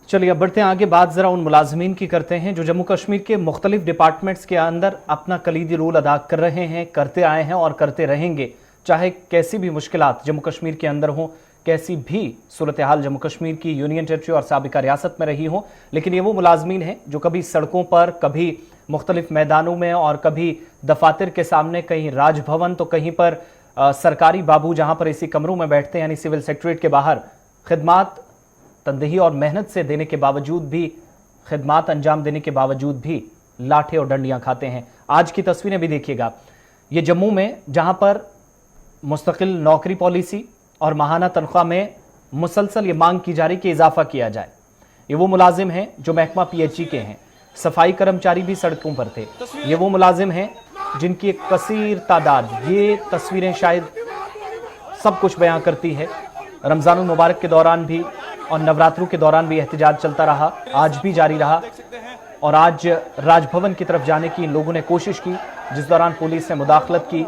चलिए अब बढ़ते हैं आगे। बात जरा उन मुलाजमीन की करते हैं जो जम्मू कश्मीर के मुख्तलिफ डिपार्टमेंट्स के अंदर अपना कलीदी रोल अदा कर रहे हैं, करते आए हैं और करते रहेंगे। चाहे कैसी भी मुश्किलात जम्मू कश्मीर के अंदर हो, कैसी भी सूरत हाल जम्मू कश्मीर की यूनियन टेरिटरी और साबिका रियासत में रही हो, लेकिन ये वो मुलाजमीन हैं जो कभी सड़कों पर, कभी मुख्तलिफ मैदानों में और कभी दफातर के सामने, कहीं राजभवन तो कहीं पर सरकारी बाबू जहां पर इसी कमरों में बैठते हैं यानी सिविल सेक्रेटरीट के बाहर खिदमात तनदेही और मेहनत से देने के बावजूद भी, खिदमात अंजाम देने के बावजूद भी लाठे और डंडियां खाते हैं। आज की तस्वीरें भी देखिएगा। ये जम्मू में जहां पर मुस्तकिल नौकरी पॉलिसी और माहाना तनख्वाह में मुसलसल ये मांग की जा रही कि इजाफा किया जाए। ये वो मुलाजिम हैं जो महकमा पीएचई के हैं, सफाई कर्मचारी भी सड़कों पर थे। ये वो मुलाजिम हैं जिनकी एक कसीर तादाद, ये तस्वीरें शायद सब कुछ बयां करती है। रमजानुल मुबारक के दौरान भी और नवरात्रों के दौरान भी एहतजाज चलता रहा, आज भी जारी रहा और आज राजभवन की तरफ जाने की इन लोगों ने कोशिश की, जिस दौरान पुलिस ने मुदाखलत की।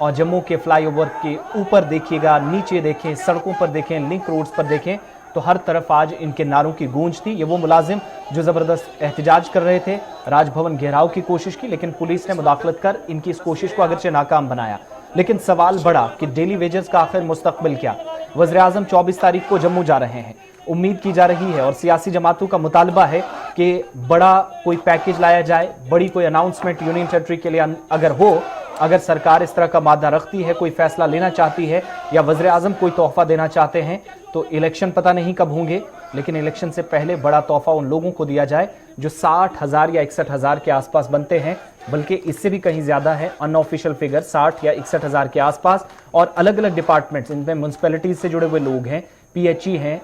और जम्मू के फ्लाईओवर के ऊपर देखिएगा, नीचे देखें, सड़कों पर देखें, लिंक रोड्स पर देखें तो हर तरफ आज इनके नारों की गूंज थी। ये वो मुलाजिम जो जबरदस्त एहतजाज कर रहे थे, राजभवन घेराव की कोशिश की, लेकिन पुलिस ने मुदाखलत कर इनकी इस कोशिश को अगरचे नाकाम बनाया। लेकिन सवाल बढ़ा कि डेली वेजेस का आखिर मुस्तकबिल क्या। वज़ीर आज़म 24 तारीख को जम्मू जा रहे हैं। उम्मीद की जा रही है और सियासी जमातों का मुतालबा है कि बड़ा कोई पैकेज लाया जाए, बड़ी कोई अनाउंसमेंट यूनियन टेरिटरी के लिए अगर हो, अगर सरकार इस तरह का मादा रखती है, कोई फैसला लेना चाहती है या वज़ीर आज़म कोई तोहफा देना चाहते हैं तो इलेक्शन पता नहीं कब होंगे, लेकिन इलेक्शन से पहले बड़ा तोहफा उन लोगों को दिया जाए जो 60,000 या 61,000 के आसपास बनते हैं, बल्कि इससे भी कहीं ज्यादा है अनऑफिशियल फिगर 60 या 61,000 के आसपास। और अलग अलग डिपार्टमेंट्स, इनमें म्यूनसिपैलिटीज से जुड़े हुए लोग हैं, पीएचई हैं,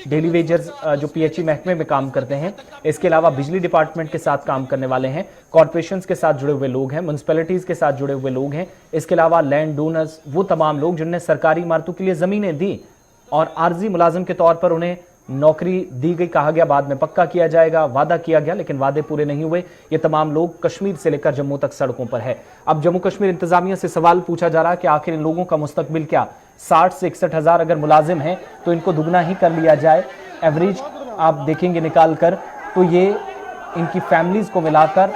डेली वेजर्स जो पीएचई महकमे में काम करते हैं, इसके अलावा बिजली डिपार्टमेंट के साथ काम करने वाले हैं, कॉर्पोरेशंस के साथ जुड़े हुए लोग हैं, म्यूनसिपैलिटीज के साथ जुड़े हुए लोग हैं, इसके अलावा लैंड डोनर्स, वो तमाम लोग जिन्होंने सरकारी इमारतों के लिए जमीनें दी और आर्जी मुलाजिम के तौर पर उन्हें नौकरी दी गई, कहा गया बाद में पक्का किया जाएगा, वादा किया गया लेकिन वादे पूरे नहीं हुए। ये तमाम लोग कश्मीर से लेकर जम्मू तक सड़कों पर है। अब जम्मू कश्मीर इंतजामिया से सवाल पूछा जा रहा है कि आखिर इन लोगों का मुस्तकबिल क्या। 60 से 61,000 अगर मुलाजिम हैं तो इनको दुगना ही कर लिया जाए। एवरेज आप देखेंगे निकाल कर तो ये इनकी फैमिलीज को मिलाकर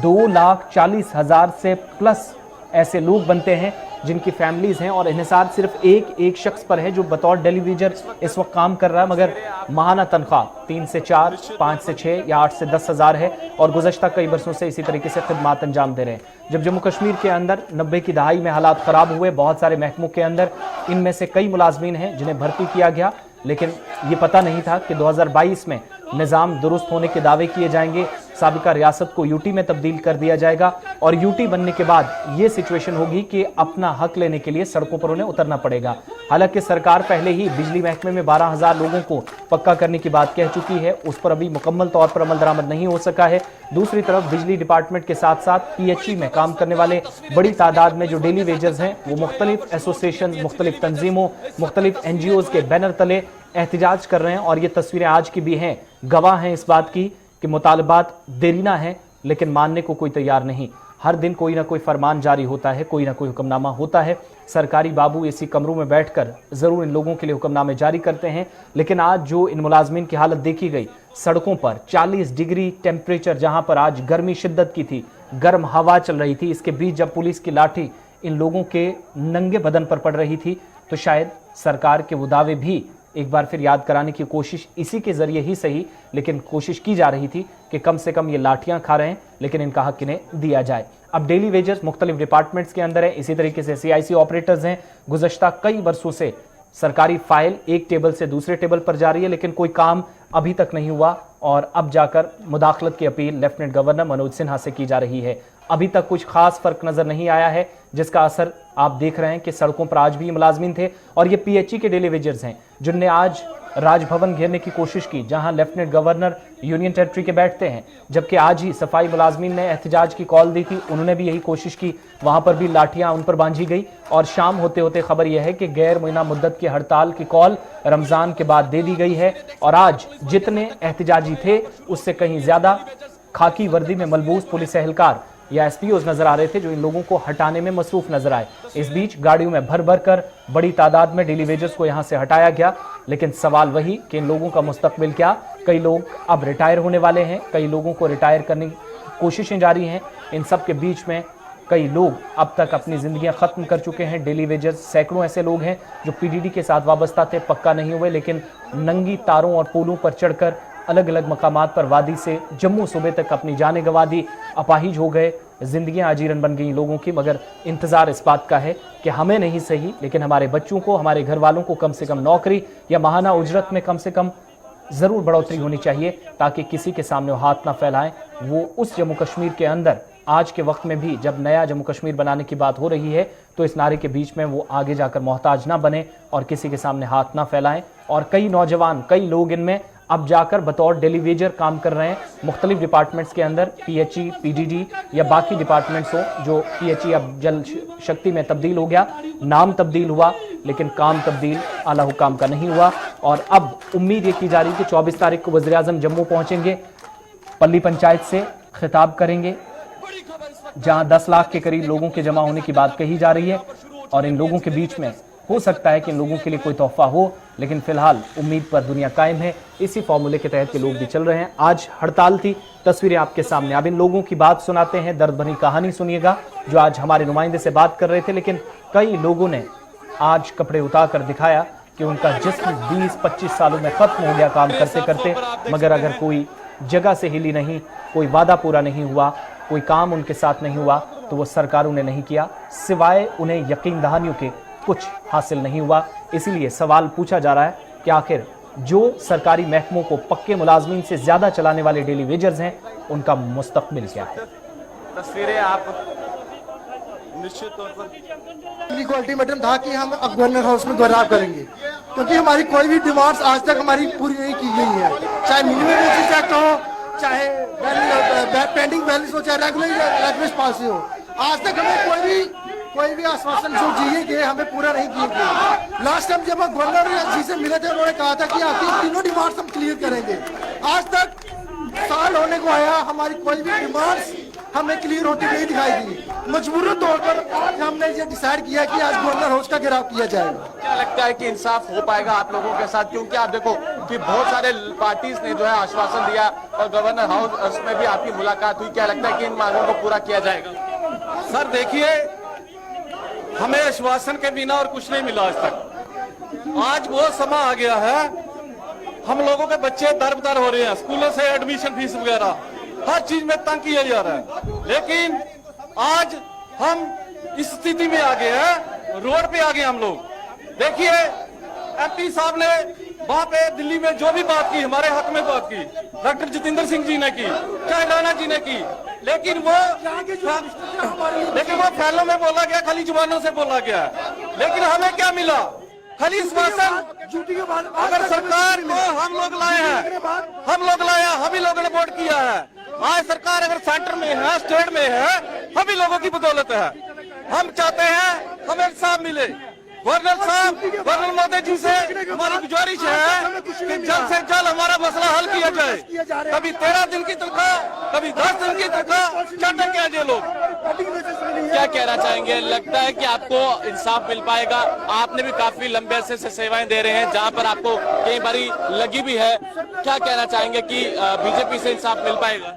2,40,000 से प्लस ऐसे लोग बनते हैं जिनकी फैमिलीज हैं और इन्हिसार सिर्फ एक शख्स पर है जो बतौर डेली वेजर इस वक्त काम कर रहा है, मगर माहाना तनख्वाह 3 से 4, 5 से 6 या 8 से 10,000 है और गुज़श्ता कई बरसों से इसी तरीके से खिदमात अंजाम दे रहे हैं। जब जम्मू कश्मीर के अंदर 90 की दहाई में हालात खराब हुए बहुत सारे महकमों के अंदर, इनमें से कई मुलाजमीन हैं जिन्हें भर्ती किया गया, लेकिन ये पता नहीं था कि 2022 में निज़ाम दुरुस्त होने के दावे किए जाएंगे, साबिका रियासत को यूटी में तब्दील कर दिया जाएगा और यूटी बनने के बाद ये सिचुएशन होगी कि अपना हक लेने के लिए सड़कों पर उन्हें उतरना पड़ेगा। हालांकि सरकार पहले ही बिजली महकमे में 12,000 लोगों को पक्का करने की बात कह चुकी है, उस पर अभी मुकम्मल तौर पर अमल दरामद नहीं हो सका है। दूसरी तरफ बिजली डिपार्टमेंट के साथ साथ पीएचई में काम करने वाले बड़ी तादाद में जो डेली वेजर्स हैं वो मुख्तलिफ एसोसिएशन, मुख्तलिफ तंजीमों, मुख्तलिफ NGOs के बैनर तले एहतजाज कर रहे हैं और ये तस्वीरें आज की भी हैं, गवाह हैं इस बात की कि मुतालबात देरीना है लेकिन मानने को कोई तैयार नहीं। हर दिन कोई ना कोई फरमान जारी होता है, कोई ना कोई हुक्मनामा होता है, सरकारी बाबू इसी कमरों में बैठकर जरूर इन लोगों के लिए हुक्मनामे जारी करते हैं। लेकिन आज जो इन मुलाजमीन की हालत देखी गई, सड़कों पर 40 डिग्री टेम्परेचर, जहां पर आज गर्मी शिद्दत की थी, गर्म हवा चल रही थी, इसके बीच जब पुलिस की लाठी इन लोगों के नंगे बदन पर पड़ रही थी तो शायद सरकार के वो दावे भी एक बार फिर याद कराने की कोशिश इसी के जरिए ही सही, लेकिन कोशिश की जा रही थी कि कम से कम ये लाठियां खा रहे हैं लेकिन इनका हक इन्हें दिया जाए। अब डेली वेजर्स मुख्तलिफ डिपार्टमेंट्स के अंदर है, इसी तरीके से CIC ऑपरेटर्स हैं। गुज़श्ता कई वर्षों से सरकारी फाइल एक टेबल से दूसरे टेबल पर जा रही है लेकिन कोई काम अभी तक नहीं हुआ और अब जाकर मुदाखलत की appeal lieutenant governor Manoj Sinha से की जा रही है। अभी तक कुछ खास फर्क नजर नहीं आया है, जिसका असर आप देख रहे हैं कि सड़कों पर आज भी मुलाजमीन थे और ये पीएचई के डेली वेजर्स हैं जिनने आज राजभवन घेरने की कोशिश की जहां लेफ्टिनेंट गवर्नर यूनियन टेरिटरी के बैठते हैं, जबकि आज ही सफाई मुलाजमीन ने एहतजाज की कॉल दी थी, उन्होंने भी यही कोशिश की, वहां पर भी लाठियां उन पर बांधी गई और शाम होते होते खबर यह है कि गैर मुइना मुद्दत की हड़ताल की कॉल रमजान के बाद दे दी गई है और आज जितने एहतजाजी थे उससे कहीं ज्यादा खाकी वर्दी में मलबूस पुलिस एहलकार या एसपीओज नजर आ रहे थे जो इन लोगों को हटाने में मसरूफ नजर आए। इस बीच गाड़ियों में भर भर कर बड़ी तादाद में डेली वेजर्स को यहां से हटाया गया, लेकिन सवाल वही कि इन लोगों का मुस्तकबिल क्या, कई लोग अब रिटायर होने वाले हैं, कई लोगों को रिटायर करने की कोशिशें जारी हैं। इन सब के बीच में कई लोग अब तक अपनी जिंदगियां खत्म कर चुके हैं। डेली वेजर्स, सैकड़ों ऐसे लोग हैं जो पीडीडी के साथ वाबस्ता थे, पक्का नहीं हुए, लेकिन नंगी तारों और पोलों पर चढ़कर अलग अलग मकामात पर वादी से जम्मू सूबे तक अपनी जानें गंवा दी, अपाहिज हो गए, जिंदगियां आजीरन बन गई लोगों की। मगर इंतजार इस बात का है कि हमें नहीं सही, लेकिन हमारे बच्चों को, हमारे घर वालों को कम से कम नौकरी या माहाना उजरत में कम से कम जरूर बढ़ोतरी होनी चाहिए, ताकि किसी के सामने वो हाथ ना फैलाएं। वो उस जम्मू कश्मीर के अंदर आज के वक्त में भी जब नया जम्मू कश्मीर बनाने की बात हो रही है, तो इस नारे के बीच में वो आगे जाकर मोहताज ना बने और किसी के सामने हाथ ना फैलाएं। और कई नौजवान, कई लोग इनमें अब जाकर बतौर डेली वेजर काम कर रहे हैं मुख्तलिफ डिपार्टमेंट्स के अंदर, पीएचई, पीडीडी या बाकी डिपार्टमेंट्स हो। जो पीएचई अब जल शक्ति में तब्दील हो गया, नाम तब्दील हुआ, लेकिन काम तब्दील आला हुकाम का नहीं हुआ। और अब उम्मीद ये की जा रही है कि 24 तारीख को वज़ीर आज़म जम्मू पहुंचेंगे, पल्ली पंचायत से खिताब करेंगे, जहां 10 लाख के करीब लोगों के जमा होने की बात कही जा रही है। और इन लोगों के बीच में हो सकता है कि इन लोगों के लिए कोई तोहफा हो, लेकिन फिलहाल उम्मीद पर दुनिया कायम है। इसी फॉर्मूले के तहत के लोग भी चल रहे हैं। आज हड़ताल थी, तस्वीरें आपके सामने। अब इन लोगों की बात सुनाते हैं, दर्द भरी कहानी सुनिएगा जो आज हमारे नुमाइंदे से बात कर रहे थे। लेकिन कई लोगों ने आज कपड़े उतार कर दिखाया कि उनका जिस्म 20-25 सालों में खत्म हो गया काम करते करते, मगर अगर कोई जगह से हिली नहीं, कोई वादा पूरा नहीं हुआ, कोई काम उनके साथ नहीं हुआ, तो वो सरकारों ने नहीं किया, सिवाय उन्हें यकीन दहानियों के कुछ हासिल नहीं हुआ। इसीलिए सवाल पूछा जा रहा है कि आखिर जो सरकारी महकमों को पक्के मुलाजमीन से ज्यादा चलाने वाले डेली वेजर्स हैं, उनका मुस्तकबिल क्या है। तस्वीरें आप निश्चित तौर पर को अल्टीमेटम था कि हम गवर्नर हाउस में घेराव करेंगे, क्योंकि हमारी कोई भी डिमांड्स आज तक हमारी पूरी नहीं की गई है। चाहे मिनिमम वेजेस एक्ट हो, चाहे पेंडिंग बैलेंस हो, चाहे रेगुलर पॉलिसी हो, आज तक हमें कोई भी आश्वासन जो दिए गए हमें पूरा नहीं किए गए। लास्ट टाइम जब हम गवर्नर जी से मिले थे, उन्होंने कहा था कि आपकी तीनों डिमांड्स हम क्लियर करेंगे। आज तक साल होने को आया, हमारी कोई भी डिमांड्स हमें क्लियर होती नहीं दिखाई दी। मजबूरन तौर पर आज हमने ये डिसाइड किया कि आज गवर्नर हाउस का घेराव किया जाएगा। क्या लगता है कि इंसाफ हो पाएगा आप लोगों के साथ? क्योंकि आप देखो कि बहुत सारे पार्टीज ने जो है आश्वासन दिया और गवर्नर हाउस में भी आपकी मुलाकात हुई। क्या लगता है कि इन मांगों को पूरा किया जाएगा? सर देखिए, हमें आश्वासन के बिना और कुछ नहीं मिला आज तक। आज वो समय आ गया है, हम लोगों के बच्चे दर-बदर हो रहे हैं, स्कूलों से एडमिशन फीस वगैरह हर चीज में तंग किया जा रहा है। लेकिन आज हम इस स्थिति में आ गए हैं, रोड पे आ गए हम लोग। देखिए, एमपी साहब ने वहां पे दिल्ली में जो भी बात की, हमारे हक में बात की, डॉक्टर जितेंद्र सिंह जी ने की, चाहे राणा जी ने की, लेकिन वो फैलों में बोला गया, खाली जुबानों से बोला गया। लेकिन हमें क्या मिला? खाली आश्वासन। अगर सरकार को हम लोग लाए हैं, हम ही लोगों ने वोट किया है। आज सरकार अगर सेंटर में है, स्टेट में है, हम ही लोगों की बदौलत है। हम चाहते हैं हमें इंसाफ मिले। गवर्नर साहब, गवर्नर मोदी जी से हमारी गुजारिश है कि जल्द से जल्द हमारा मसला हल किया जाए। कभी 13 दिन की तनख्वाह, कभी 10 दिन की तनख्वाह, चाहते क्या ये लोग। क्या कहना चाहेंगे? लगता है कि आपको इंसाफ मिल पाएगा? आपने भी काफी लंबे अरसे से सेवाएं दे रहे हैं, जहां पर आपको कई बारी लगी भी है। क्या कहना चाहेंगे कि बीजेपी से इंसाफ मिल पाएगा?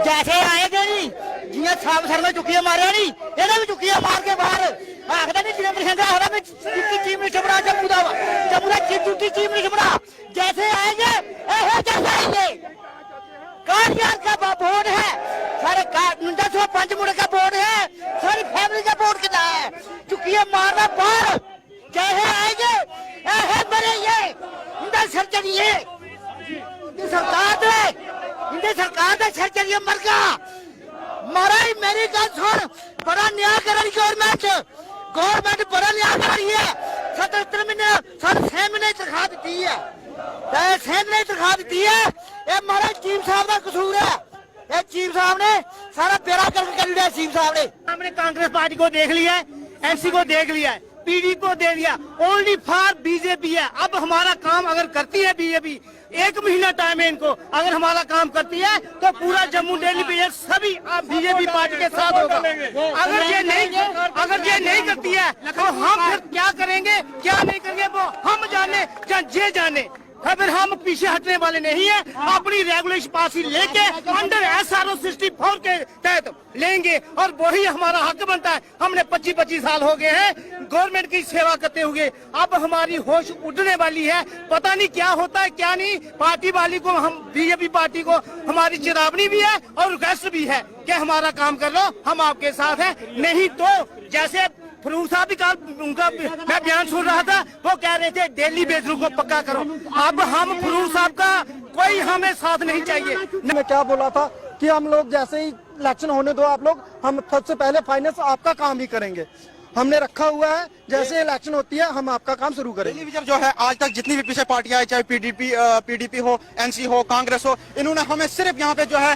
जैसे आएगा नहीं, जियां साहब सर में चुकी मारे नहीं, इन्हें भी चुकी मार के बाहर आखदा नहीं जिन्हें प्रशंसा हो रहा मैं चीफ मिनिस्टर बना जम्मू का चीफ मिनिस्टर बना। जैसे आएंगे जैसे आएंगे। कारियार का बोर्ड है, सारे 1005 मुड़े का बोर्ड है, सारी फैमिली का बोर्ड कितना है, चुकी मारना बाहर। जैसे आएंगे बनेंगे, इनका सर चढ़िए, सरकार का सर चढ़िए मरगा मारा ही। मेरी गल सुन, बड़ा न्याय कर रही गवर्नमेंट बड़ा न्याय कर रही है। 77 महीने 6 महीने तनख्वाह दी है, 6 महीने तनख्वाह दी है। ये हमारा चीफ साहब का कसूर है। ये चीफ साहब ने सारा बेड़ा गर्क कर दिया। चीफ साहब ने हमने कांग्रेस पार्टी को देख लिया है, एनसी को देख लिया है, पीडी को दे दिया, ओनली फॉर बीजेपी है। अब हमारा काम अगर करती है बीजेपी, 1 महीना टाइम है इनको, अगर हमारा काम करती है तो पूरा जम्मू डेली वेजर सभी बीजेपी पार्टी के साथ होगा। अगर ये नहीं करती है तो हम फिर क्या करेंगे, क्या नहीं करेंगे वो हम जाने या ये जाने। फिर हम पीछे हटने वाले नहीं है। अपनी रेगुलेशन पासी लेके अंडर SRO 64 के तहत लेंगे और वही हमारा हक बनता है। हमने 25 साल हो गए हैं गवर्नमेंट की सेवा करते हुए। अब हमारी होश उड़ने वाली है, पता नहीं क्या होता है क्या नहीं। पार्टी वाली को, हम बीजेपी पार्टी को हमारी चेतावनी भी है और रिक्वेस्ट भी है कि हमारा काम कर लो, हम आपके साथ हैं। नहीं तो जैसे फरूक साहब भी कल उनका मैं बयान सुन रहा था, वो कह रहे थे दिल्ली बेदरू को पक्का करो। अब हम फरूक साहब का कोई हमें साथ नहीं चाहिए। मैं क्या बोला था कि हम लोग जैसे ही इलेक्शन होने दो आप लोग, हम सबसे पहले फाइनेंस आपका काम ही करेंगे। हमने रखा हुआ है, जैसे इलेक्शन होती है हम आपका काम शुरू करेंगे। टेलीविजन जो है आज तक जितनी भी पीछे पार्टियां आई, चाहे पीडीपी हो, एनसी हो, कांग्रेस हो, इन्होंने हमें सिर्फ यहाँ पे जो है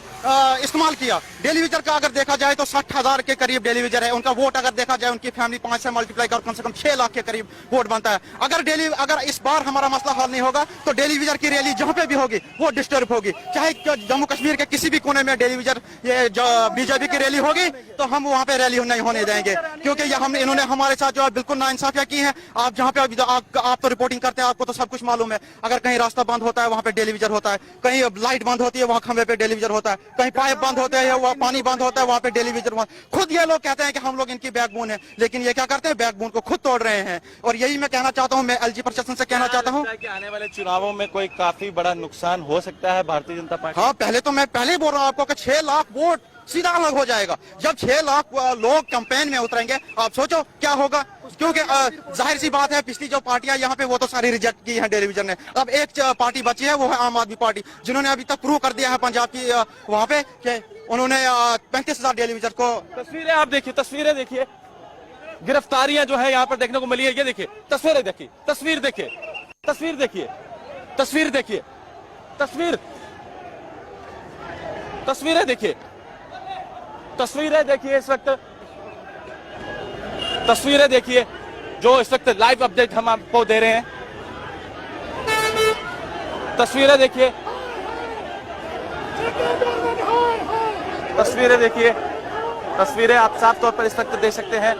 इस्तेमाल किया। डेलीविजन का अगर देखा जाए तो 60,000 के करीब डेलीविजन है। उनका वोट अगर देखा जाए, उनकी फैमिली 5 से मल्टीप्लाई कर कम से कम 6 लाख के करीब वोट बनता है। अगर इस बार हमारा मसला हल नहीं होगा तो डेलीविजन की रैली जहाँ पे भी होगी वो डिस्टर्ब होगी। चाहे जम्मू कश्मीर के किसी भी कोने में डेलीविजन ये बीजेपी की रैली होगी तो हम वहाँ पे रैली नहीं होने देंगे, क्योंकि इन्होंने हमारे साथ जो है बिल्कुल नाइंसाफियां की हैं। आप जहाँ पे आप तो रिपोर्टिंग करते हैं, आपको तो सब कुछ मालूम है। अगर कहीं रास्ता बंद होता है वहाँ पे डेलीविजन होता है, कहीं लाइट बंद होती है वहाँ खंबे पे डेलीविजन होता है, कहीं पाइप बंद होते हैं वहाँ पानी बंद होता है वहाँ पे डेलीविजन। खुद ये लोग कहते हैं कि हम लोग इनकी बैकबोन है, लेकिन ये क्या करते हैं, बैकबोन को खुद तोड़ रहे हैं। और यही मैं कहना चाहता हूँ, मैं एलजी प्रशासन से कहना चाहता हूँ कि आने वाले चुनावों में कोई काफी बड़ा नुकसान हो सकता है भारतीय जनता पार्टी। हाँ, मैं पहले ही बोल रहा हूँ आपको कि 6 लाख वोट सीधा अलग हो जाएगा। जब 6 लाख लोग कैंपेन में उतरेंगे, आप सोचो क्या होगा। क्योंकि जाहिर सी बात है, पिछली जो पार्टियां यहाँ पे वो तो सारी रिजेक्ट की है डेलीविजन ने। अब एक पार्टी बची है, वो है आम आदमी पार्टी, जिन्होंने अभी तक प्रूव कर दिया है पंजाब की वहाँ पे कि उन्होंने 35,000 डेलीविजन को। तस्वीरें आप देखिए, तस्वीरें देखिए, गिरफ्तारियां जो है यहाँ पर देखने को मिली है। ये देखिए तस्वीरें देखिए, तस्वीर देखिए, तस्वीर देखिए, तस्वीर देखिए, तस्वीरें देखिए, तस्वीरें देखिए, इस वक्त तस्वीरें देखिए जो इस वक्त लाइव अपडेट हम आपको दे रहे हैं। तस्वीरें देखिए, तस्वीरें देखिए, तस्वीरें आप साफ तौर पर इस वक्त देख सकते हैं।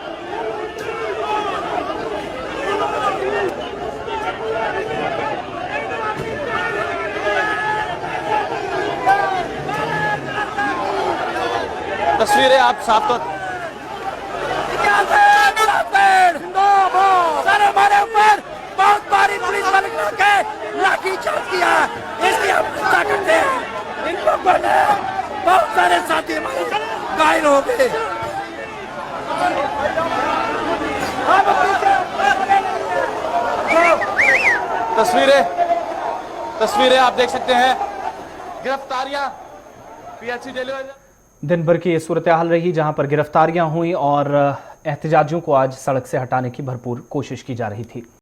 तस्वीरें आप साफ तौर हमारे ऊपर बहुत भारी पुलिस बल के लाठीचार्ज किया, इसलिए हम गुस्सा करते हैं। इनको बहुत सारे साथी हमारे घायल हो गए। तस्वीरें आप देख सकते हैं, गिरफ्तारियां पीएचसी डेलीविजन। दिन भर की ये सूरत हाल रही जहां पर गिरफ्तारियां हुई और एहतजाजियों को आज सड़क से हटाने की भरपूर कोशिश की जा रही थी।